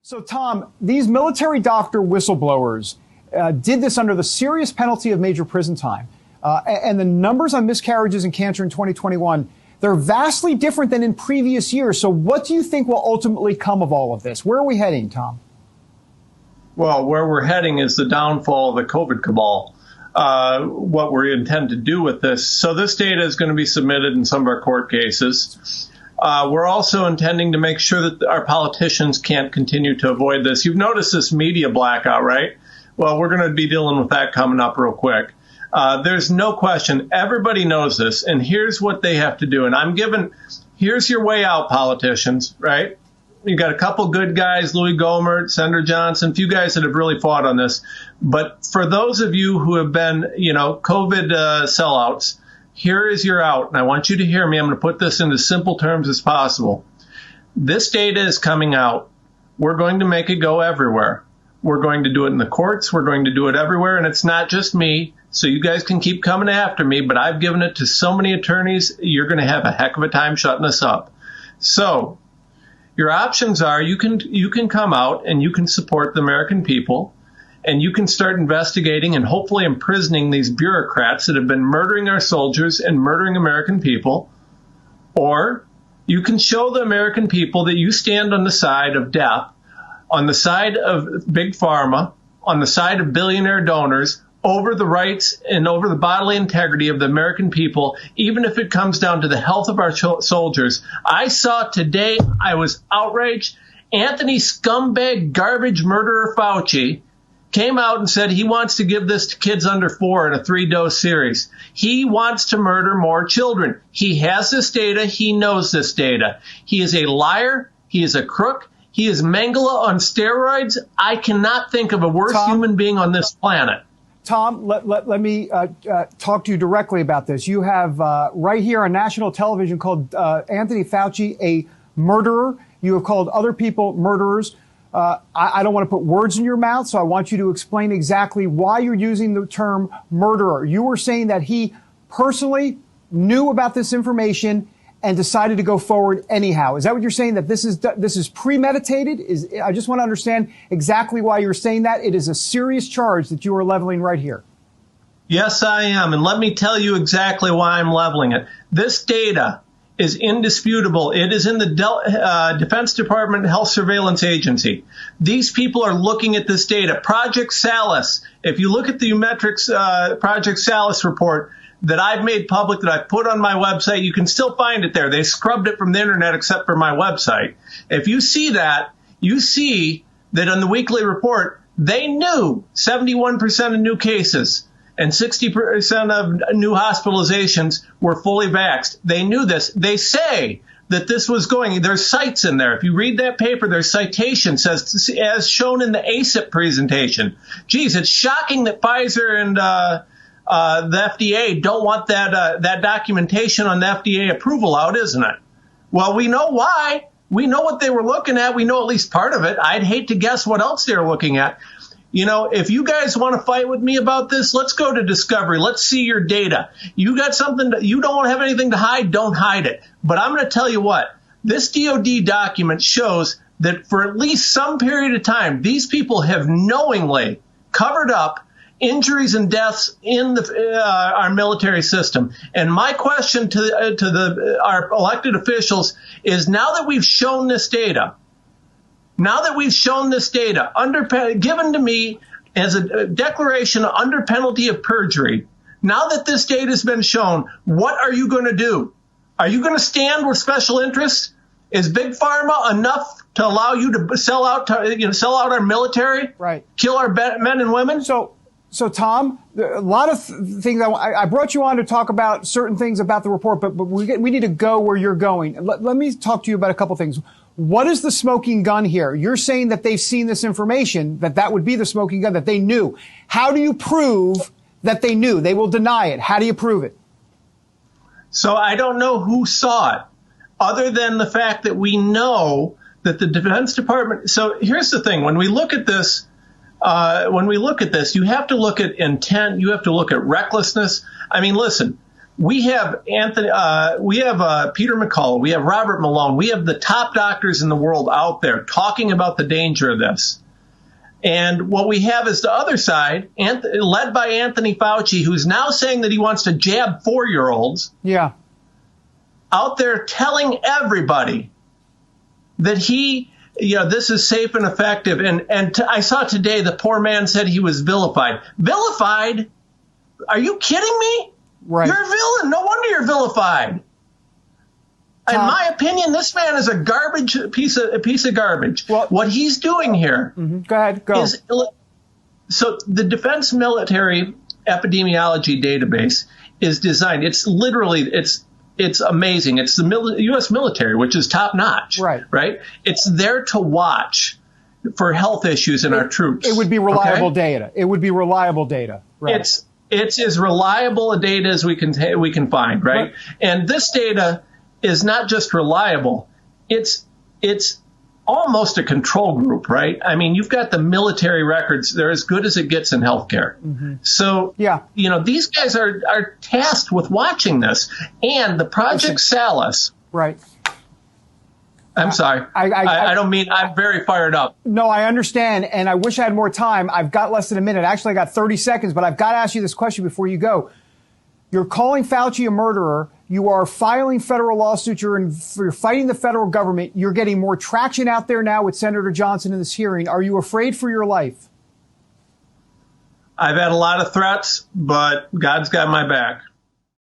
So, Tom, these military doctor whistleblowers did this under the serious penalty of major prison time. And the numbers on miscarriages and cancer in 2021, they're vastly different than in previous years. So what do you think will ultimately come of all of this? Where are we heading, Tom? Well, where we're heading is the downfall of the COVID cabal. What we intend to do with this. So this data is going to be submitted in some of our court cases. We're also intending to make sure that our politicians can't continue to avoid this. You've noticed this media blackout, right? Well, we're going to be dealing with that coming up real quick. There's no question. Everybody knows this. And here's what they have to do. And here's your way out, politicians, right? You got a couple good guys, Louis Gohmert, Senator Johnson, a few guys that have really fought on this. But for those of you who have been, COVID sellouts, here is your out. And I want you to hear me. I'm going to put this in as simple terms as possible. This data is coming out. We're going to make it go everywhere. We're going to do it in the courts. We're going to do it everywhere. And it's not just me. So you guys can keep coming after me. But I've given it to so many attorneys. You're going to have a heck of a time shutting us up. So your options are you can come out and you can support the American people. And you can start investigating and hopefully imprisoning these bureaucrats that have been murdering our soldiers and murdering American people. Or you can show the American people that you stand on the side of death, on the side of big pharma, on the side of billionaire donors, over the rights and over the bodily integrity of the American people, even if it comes down to the health of our soldiers. I saw today, I was outraged. Anthony scumbag garbage murderer Fauci came out and said he wants to give this to kids under 4 in a 3-dose series. He wants to murder more children. He has this data. He knows this data. He is a liar. He is a crook. He is Mengele on steroids. I cannot think of a worse human being on this planet. Tom, let me talk to you directly about this. You have right here on national television called Anthony Fauci a murderer. You have called other people murderers. I don't want to put words in your mouth, so I want you to explain exactly why you're using the term murderer. You were saying that he personally knew about this information and decided to go forward anyhow. Is that what you're saying, that this is premeditated? I just want to understand exactly why you're saying that. It is a serious charge that you are leveling right here. Yes, I am. And let me tell you exactly why I'm leveling it. This data is indisputable. It is in the Defense Department Health Surveillance Agency. These people are looking at this data. Project Salus, if you look at the Umetrics Project Salus report that I've made public, that I've put on my website, you can still find it there. They scrubbed it from the internet except for my website. If you see that, you see that on the weekly report, they knew 71% of new cases and 60% of new hospitalizations were fully vaxxed. They knew this. They say that this was going. There's cites in there. If you read that paper, there's citation says, as shown in the ACIP presentation. Geez, it's shocking that Pfizer and the FDA don't want that documentation on the FDA approval out, isn't it? Well, we know why. We know what they were looking at. We know at least part of it. I'd hate to guess what else they were looking at. If you guys want to fight with me about this, let's go to Discovery. Let's see your data. You got something you don't have anything to hide, don't hide it. But I'm going to tell you what, this DOD document shows that for at least some period of time, these people have knowingly covered up injuries and deaths in our military system. And my question to our elected officials is, now that we've shown this data, given to me as a declaration under penalty of perjury, now that this data has been shown, what are you going to do? Are you going to stand with special interests? Is Big Pharma enough to allow you to sell out our military, right? Kill our men and women? So Tom, a lot of things. I brought you on to talk about certain things about the report, but we need to go where you're going. Let me talk to you about a couple things. What is the smoking gun here? You're saying that they've seen this information, that would be the smoking gun, that they knew. How do you prove that they knew? They will deny it. How do you prove it? So I don't know who saw it, other than the fact that we know that the Defense Department. So here's the thing. When we look at this, you have to look at intent. You have to look at recklessness. I mean, listen, we have Peter McCullough, we have Robert Malone, we have the top doctors in the world out there talking about the danger of this. And what we have is the other side, led by Anthony Fauci, who's now saying that he wants to jab 4-year-olds. Yeah. Out there telling everybody that this is safe and effective. I saw today the poor man said he was vilified. Vilified? Are you kidding me? Right. You're a villain. No wonder you're vilified. In my opinion, this man is a piece of garbage. Well, what he's doing here Go ahead. is so the Defense Military Epidemiology Database is designed. It's literally it's amazing. It's the U.S. military, which is top notch. Right. It's there to watch for health issues in our troops. It would be reliable data. It would be reliable data. Right. It's as reliable a data as we can find. Right. And this data is not just reliable, it's almost a control group, right? I mean, you've got the military records. They're as good as it gets in healthcare. So, these guys are tasked with watching this. And the Project Salus. Right. I'm sorry. I don't mean, I'm very fired up. No, I understand. And I wish I had more time. I've got less than a minute. Actually, I got 30 seconds, but I've got to ask you this question before you go. You're calling Fauci a murderer. You are filing federal lawsuits. You're fighting the federal government. You're getting more traction out there now with Senator Johnson in this hearing. Are you afraid for your life? I've had a lot of threats, but God's got my back.